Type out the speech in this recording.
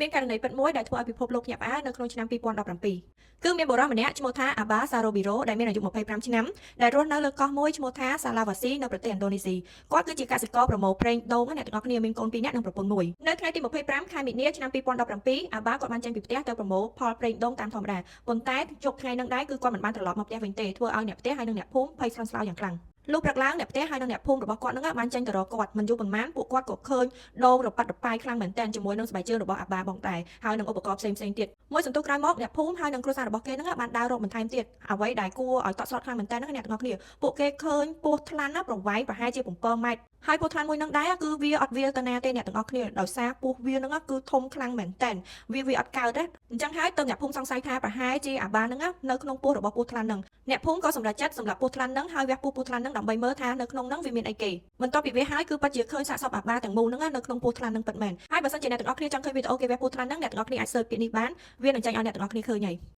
មានករណីពិតមួយដែលធ្វើឲ្យពិភពលោកញាក់ផ្អើលនៅក្នុងឆ្នាំ2017គឺមានបុរសម្នាក់ឈ្មោះថា Abba Sarobiro ដែលមានអាយុ25ឆ្នាំដែលរស់នៅលើកោះមួយឈ្មោះថា Sulawesi នៅប្រទេសឥណ្ឌូនេស៊ីគាត់គឺជាកសិករប្រមូលប្រេងដូងអ្នកទាំងអស់គ្នាមានកូន2នាក់និងប្រពន្ធមួយនៅថ្ងៃទី25ខែមីនាឆ្នាំ2017 Abba គាត់បានចេញពីផ្ទះទៅប្រមូលផលប្រេងដូងតាមធម្មតាប៉ុន្តែជប់ថ្ងៃនឹងដែរគឺគាត់មិនបានត្រឡប់មកផ្ទះវិញទេធ្វើឲ្យអ្នកផ្ទះហើយនិងអ្នកភូមិភ័យស្លន់ស្លោយ៉ាងខ្លាំងលុះព្រឹកឡើងអ្នកផ្ទះហើយនិងអ្នកភូមិរបស់គាត់នឹងបានចេញទៅរកគាត់មិនយូរប៉ុន្មានពួកគាត់ក៏ឃើញដូងរប៉ាត់រប៉ាយខ្លាំងមែនទែនជាមួយនឹងស្បែកជើងរបស់អាបាបងដែរហើយនឹងឧបករណ៍ផ្សេងៗទៀតមួយសន្ទុះក្រោយមកអ្នកភូមិហើយនិងគ្រួសាររបស់គេនឹងបានដើររកបន្ថែមទៀតអ្វីដែលគួរឲ្យតក់ស្លុតខ្លាំងមែនទែនហ្នឹងអ្នកទាំងអស់គ្នាពួកគេឃើញពស់ថ្លាន់ប្រវែងប្រហែលជា7 ម៉ែត្រហើយពស់ថ្លាន់មួយនឹងដែរគឺវាអត់វាលទៅណាទេអ្នកទាំងអស់គ្នាដោយសារពស់វានឹងគឺធំខ្លាំងមែនទែនវាអត់កើតទេអញ្ចឹងហើយទៅអ្នកភូមិសង្ស័យថាប្រហែលជាអាបានឹងនៅក្នុងពោះរបស់ពស់ថ្លាន់នឹងអ្នកភូមិក៏សម្រេចចិត្តសម្រាប់ពស់ថ្លាន់នឹងហើយវះពស់ថ្លាន់នឹងដើម្បីមើលថានៅក្នុងនឹងវាមានអីគេបន្ទាប់ពីវាហើយគឺពិតជាឃើញសាកសពអាបាទាំងមូលនឹងនៅក្នុងពស់ថ្លាន់នឹងពិតមែនហើយបើសិនជាអ្នកទាំងអស់គ្នាចង់ឃើញវីដេអូគេវះពស់ថ្លាន់នឹងអ្នកទាំងអស់គ្នាអាច search ពាក្យនេះបានវានឹងចេញឲ្យអ្នកទាំងអស់គ្នាឃើញហើយ